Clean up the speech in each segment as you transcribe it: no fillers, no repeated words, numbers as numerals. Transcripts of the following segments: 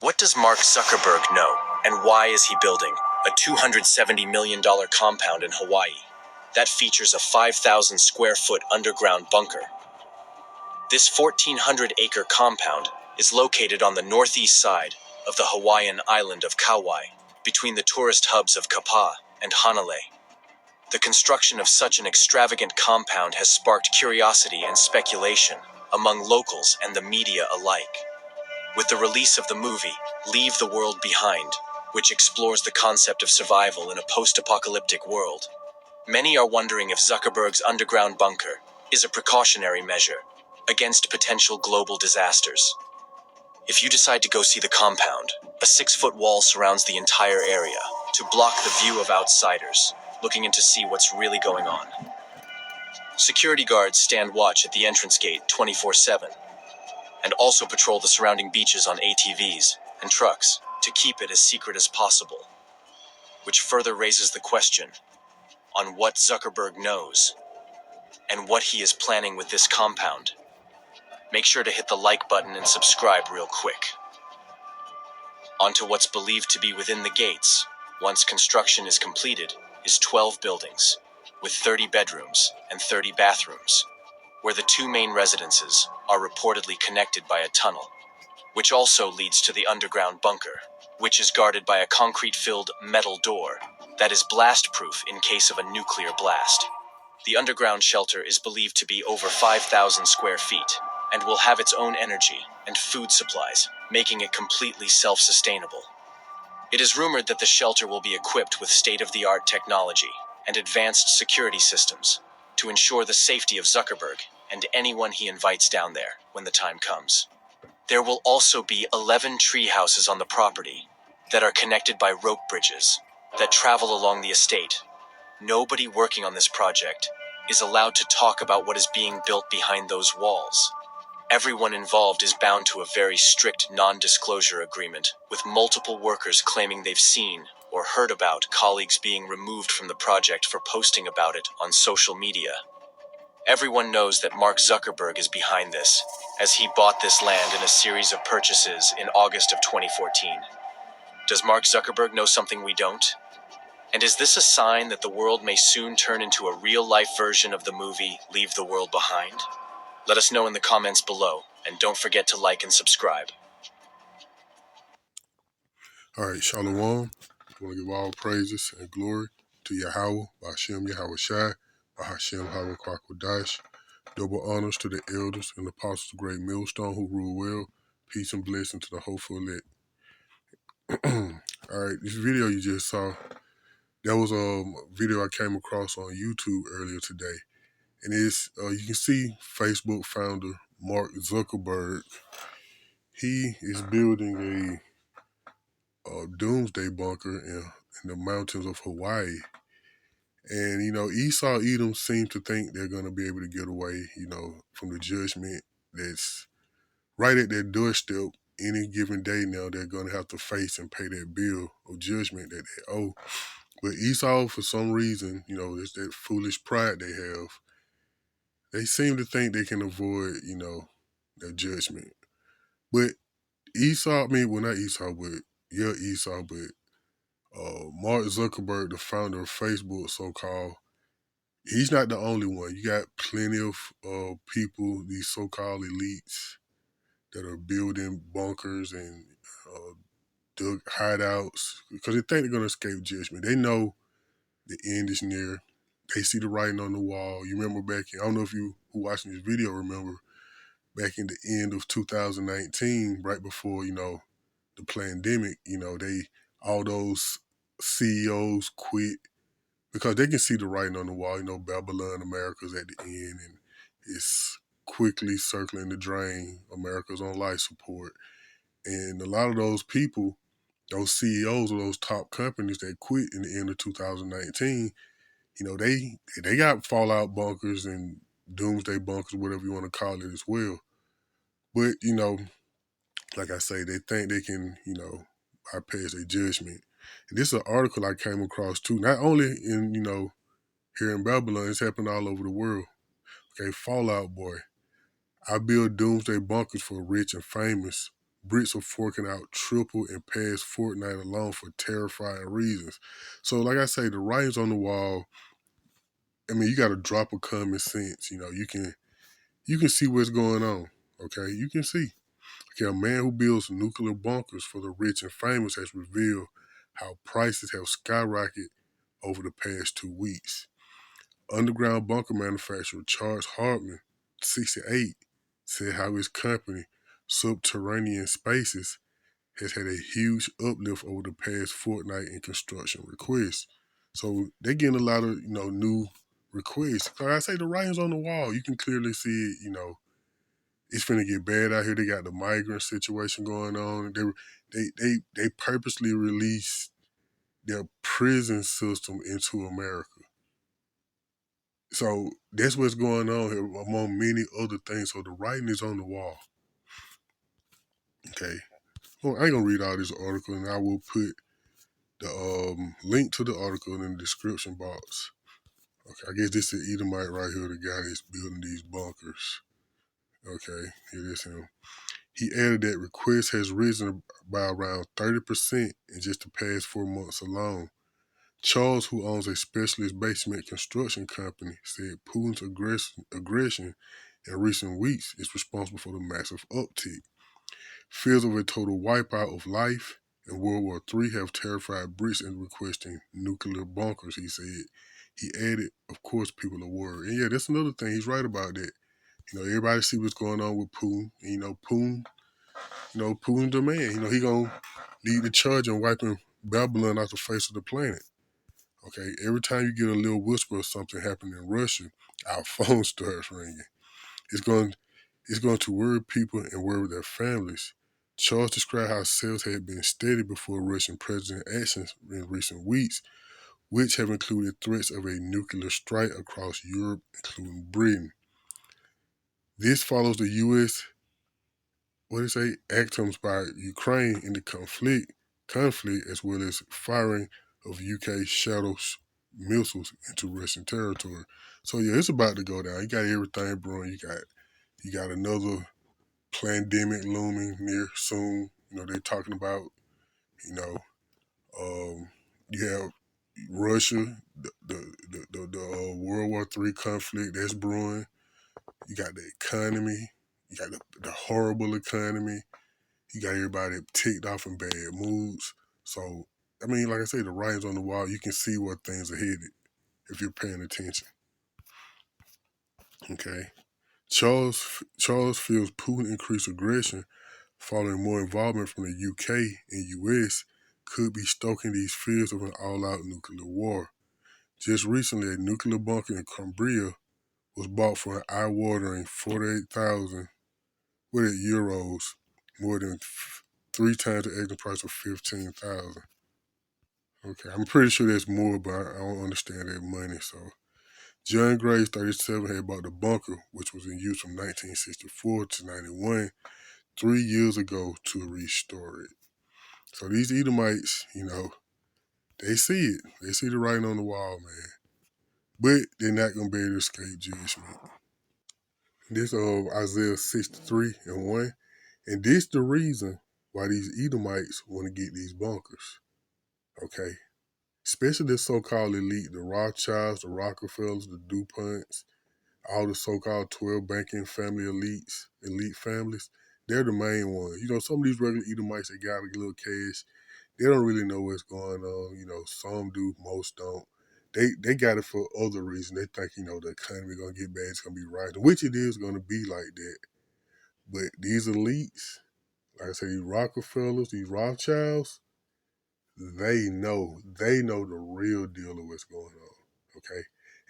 What does Mark Zuckerberg know, and why is he building a $270 million compound in Hawaii that features a 5,000 square foot underground bunker? This 1,400-acre compound is located on the northeast side of the Hawaiian island of Kauai, between the tourist hubs of Kapa and Hanalei. The construction of such an extravagant compound has sparked curiosity and speculation among locals and the media alike. With the release of the movie Leave the World Behind, which explores the concept of survival in a post-apocalyptic world, many are wondering if Zuckerberg's underground bunker is a precautionary measure against potential global disasters. If you decide to go see the compound, a 6-foot wall surrounds the entire area to block the view of outsiders looking in to see what's really going on. Security guards stand watch at the entrance gate 24/7 and also patrol the surrounding beaches on ATVs and trucks to keep it as secret as possible, which further raises the question on what Zuckerberg knows and what he is planning with this compound. Make sure to hit the like button and subscribe real quick. On to what's believed to be within the gates, once construction is completed, is 12 buildings, with 30 bedrooms and 30 bathrooms, where the 2 main residences are reportedly connected by a tunnel, which also leads to the underground bunker, which is guarded by a concrete-filled metal door that is blast-proof in case of a nuclear blast. The underground shelter is believed to be over 5,000 square feet and will have its own energy and food supplies, making it completely self-sustainable. It is rumored that the shelter will be equipped with state-of-the-art technology and advanced security systems to ensure the safety of Zuckerberg and anyone he invites down there when the time comes. There will also be 11 tree houses on the property that are connected by rope bridges that travel along the estate. Nobody working on this project is allowed to talk about what is being built behind those walls. Everyone involved is bound to a very strict non-disclosure agreement, with multiple workers claiming they've seen or heard about colleagues being removed from the project for posting about it on social media. Everyone knows that Mark Zuckerberg is behind this, as he bought this land in a series of purchases in August of 2014. Does Mark Zuckerberg know something we don't? And is this a sign that the world may soon turn into a real-life version of the movie Leave the World Behind? Let us know in the comments below, and don't forget to like and subscribe. All right, Shalom. I want to give all praises and glory to Yahweh, Ba'ashem Yahweh Shai, Ba'ashem Yahweh Kwakwadash. Double honors to the elders and apostles of Great Millstone who rule well. Peace and blessing to the hopeful elect. All right, this video you just saw, that was a video I came across on YouTube earlier today. And it's, you can see Facebook founder Mark Zuckerberg. He is building a Doomsday bunker in the mountains of Hawaii. And, Esau Edom seem to think they're going to be able to get away, from the judgment that's right at their doorstep. Any given day now, they're going to have to face and pay that bill of judgment that they owe. But Esau, for some reason, it's that foolish pride they have. They seem to think they can avoid, their judgment. But Esau, not Esau, but Esau, but Mark Zuckerberg, the founder of Facebook, so-called, he's not the only one. You got plenty of people, these so-called elites, that are building bunkers and dug hideouts because they think they're going to escape judgment. They know the end is near. They see the writing on the wall. You remember I don't know if you who watching this video remember, back in the end of 2019, right before, the pandemic, all those CEOs quit because they can see the writing on the wall. Babylon, America's at the end, and it's quickly circling the drain. America's on life support. And a lot of those people, those CEOs of those top companies that quit in the end of 2019, they got fallout bunkers and doomsday bunkers, whatever you want to call it as well. But, like I say, they think they can, bypass their judgment. And this is an article I came across too, not only in, here in Babylon, it's happening all over the world. Okay, Fallout Boy. I build doomsday bunkers for rich and famous, Brits are forking out triple in past fortnight alone for terrifying reasons. So, like I say, the writing's on the wall. I mean, you got to drop of common sense. You can see what's going on. Okay, you can see. Okay, a man who builds nuclear bunkers for the rich and famous has revealed how prices have skyrocketed over the past 2 weeks. Underground bunker manufacturer Charles Hardman, 68, said how his company, Subterranean Spaces, has had a huge uplift over the past fortnight in construction requests. So they're getting a lot of new requests. Like I say, the writing's on the wall. You can clearly see it. It's finna get bad out here. They got the migrant situation going on. They purposely released their prison system into America. So that's what's going on here, among many other things. So the writing is on the wall. Okay. Well, I ain't gonna read all this article, and I will put the link to the article in the description box. Okay, I guess this is Edomite right here, the guy that's building these bunkers. Okay, here it is him. He added that requests has risen by around 30% in just the past 4 months alone. Charles, who owns a specialist basement construction company, said Putin's aggression in recent weeks is responsible for the massive uptick. Fears of a total wipeout of life in World War III have terrified Brits into requesting nuclear bunkers, he said. He added, of course, people are worried. And yeah, that's another thing. He's right about that. Everybody see what's going on with Putin. And, Putin the man. He gonna lead the charge in wiping Babylon off the face of the planet. Okay, every time you get a little whisper of something happening in Russia, our phone starts ringing. It's going to worry people and worry their families. Charles described how sales had been steady before Russian president actions in recent weeks, which have included threats of a nuclear strike across Europe, including Britain. This follows the U.S. Actions by Ukraine in the conflict, as well as firing of UK Shadow missiles into Russian territory. So yeah, it's about to go down. You got everything brewing. You got another pandemic looming near soon. They're talking about. You know, you have Russia, the World War III conflict that's brewing. You got the economy. You got the horrible economy. You got everybody ticked off in bad moods. So, I mean, like I say, the writing's on the wall. You can see where things are headed if you're paying attention. Okay. Charles feels Putin increased aggression following more involvement from the UK and US could be stoking these fears of an all-out nuclear war. Just recently, a nuclear bunker in Cumbria was bought for an eye-watering 48,000 euros, more than 3 times the asking price of 15,000. Okay, I'm pretty sure there's more, but I don't understand that money. So, John Grace, 37, had bought the bunker, which was in use from 1964 to 91, 3 years ago to restore it. So these Edomites, they see it. They see the writing on the wall, man. But they're not gonna be able to escape judgment. This Isaiah 63:1, and this the reason why these Edomites want to get these bunkers. Okay, especially the so-called elite, the Rothschilds, the Rockefellers, the DuPonts, all the so-called 12 banking family elite families. They're the main ones. Some of these regular Edomites that got a little cash, they don't really know what's going on. Some do, most don't. They got it for other reasons. They think, the economy gonna get bad, it's gonna be right, which it is gonna be like that. But these elites, like I say, these Rockefellers, these Rothschilds, they know the real deal of what's going on. Okay?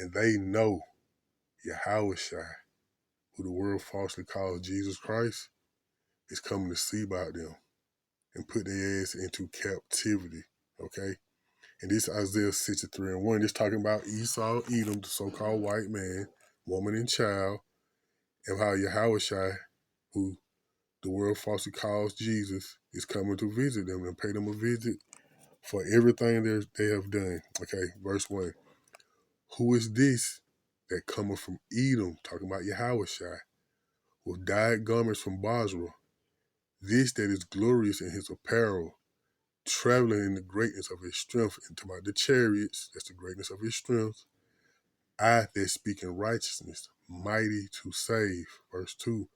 And they know Yahushua, who the world falsely calls Jesus Christ, is coming to see about them and put their ass into captivity. Okay? And this Isaiah 63:1, it's talking about Esau, Edom, the so-called white man, woman, and child, and how Yahushua, who the world falsely calls Jesus, is coming to visit them and pay them a visit for everything they have done. Okay, verse 1. Who is this that cometh from Edom, talking about Yahushua, with dyed garments from Basra, This that is glorious in his apparel, traveling in the greatness of his strength, and about the chariots, that's the greatness of his strength. I that speak in righteousness, mighty to save. Verse 2.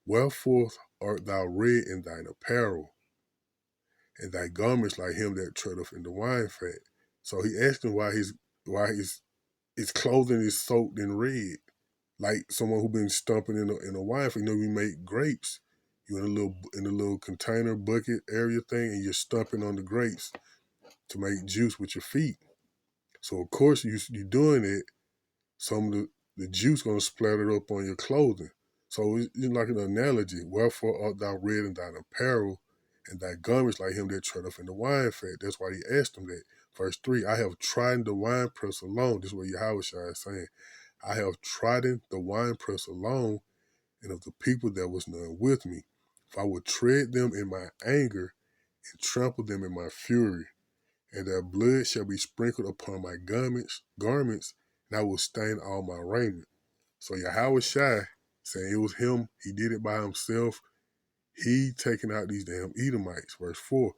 Wherefore art thou red in thine apparel, and thy garments like him that treadeth in the wine fat. So he asked him why his clothing is soaked in red, like someone who been stumping in a wine fat. You know, we make grapes. You in a little container bucket area thing, and you're stumping on the grapes to make juice with your feet. So of course you're doing it. Some of the juice gonna splatter up on your clothing. So it's like an analogy. Wherefore art thou red in thine apparel, and thy garments like him that treadeth in the wine fat. That's why he asked him that. Verse 3, I have trodden the winepress alone. This is what Yahweh is saying. I have trodden the winepress alone, and of the people there was none with me. If I would tread them in my anger and trample them in my fury, and their blood shall be sprinkled upon my garments, and I will stain all my raiment. So Yahweh Shai saying it was him, he did it by himself. He taking out these damn Edomites. Verse 4,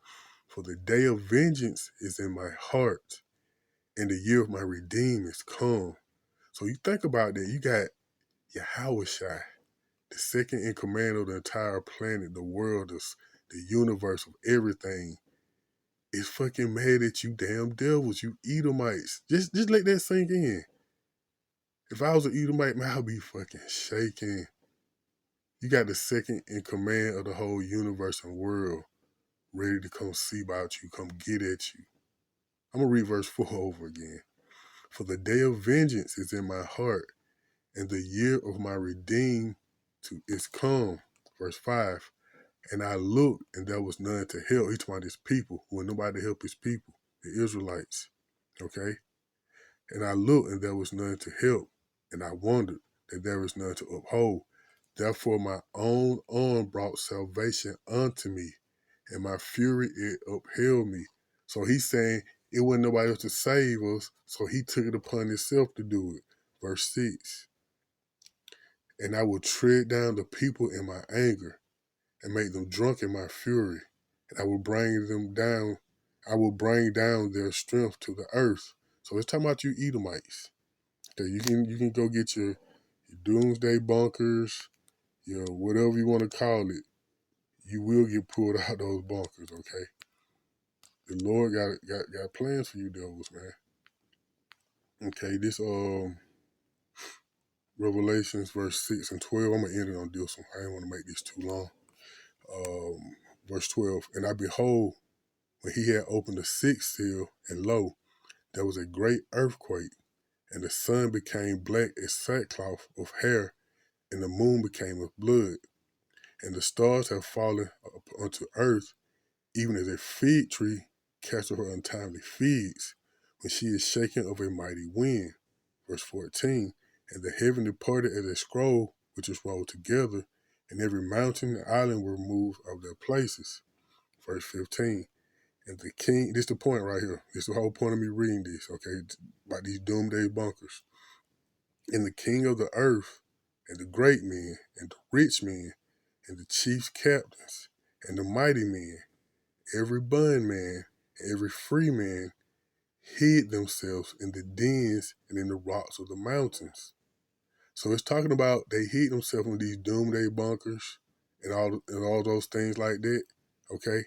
for the day of vengeance is in my heart, and the year of my redeem is come. So you think about that, you got Yahweh Shai, the second in command of the entire planet, the world, the universe of everything, is fucking mad at you damn devils, you Edomites. Just let that sink in. If I was an Edomite, man, I'd be fucking shaking. You got the second in command of the whole universe and world ready to come see about you, come get at you. I'm going to read verse 4 over again. For the day of vengeance is in my heart, and the year of my redeem is come. Verse 5. And I looked, and there was none to help. He's talking about his people, who had nobody to help his people, the Israelites. Okay? And I looked, and there was none to help, and I wondered that there was none to uphold. Therefore my own arm brought salvation unto me, and my fury it upheld me. So he's saying it wasn't nobody else to save us, so he took it upon himself to do it. Verse 6. And I will tread down the people in my anger, and make them drunk in my fury, and I will bring them down. I will bring down their strength to the earth. So it's talking about you Edomites. Okay, you can go get your doomsday bunkers, your whatever you want to call it. You will get pulled out those bunkers. Okay, the Lord got plans for you, devils, man. Okay, this Revelations verse 6 and 12. I'm gonna end it on this one. I didn't want to make this too long. Verse 12. And I behold, when he had opened the sixth seal, and lo, there was a great earthquake, and the sun became black as sackcloth of hair, and the moon became of blood, and the stars have fallen unto earth, even as a fig tree catcheth her untimely figs, when she is shaken of a mighty wind. Verse 14. And the heaven departed as a scroll which is rolled together, and every mountain and island were moved of their places. Verse 15. And the king, this is the point right here. This is the whole point of me reading this, okay, about these doomsday bunkers. And the king of the earth, and the great men, and the rich men, and the chief captains, and the mighty men, every bondman, and every free man, hid themselves in the dens and in the rocks of the mountains. So it's talking about they hid themselves in these doomsday bunkers and all those things like that, okay?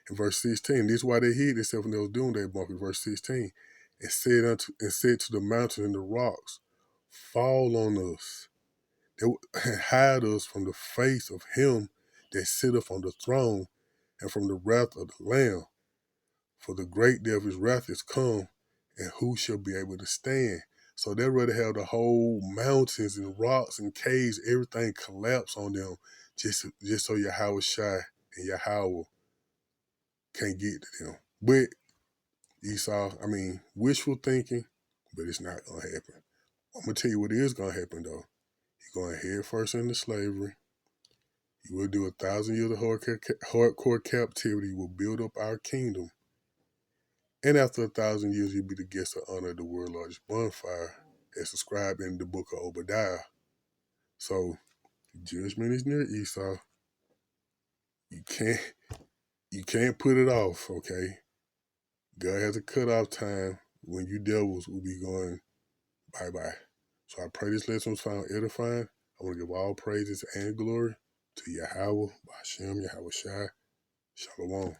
In verse 16, this is why they hid themselves in those doomsday bunkers. Verse 16, and said to the mountains and the rocks, fall on us, and hide us from the face of him that sitteth on the throne, and from the wrath of the Lamb. For the great day of his wrath is come, and who shall be able to stand? So they'd rather have the whole mountains and rocks and caves, everything collapse on them, just so Yahweh Shai and Yahweh can't get to them. But Esau, wishful thinking, but it's not going to happen. I'm going to tell you what is going to happen, though. You're going head first into slavery. You will do 1,000 years of hardcore captivity. You will build up our kingdom. And after 1,000 years, you'll be the guest of honor of the world's largest bonfire, as described in the book of Obadiah. So, judgment is near, Esau. You can't put it off, okay? God has a cutoff time when you devils will be going bye-bye. So I pray this lesson was found edifying. I want to give all praises and glory to Yahweh, Bashem, Yahweh Shai. Shalom.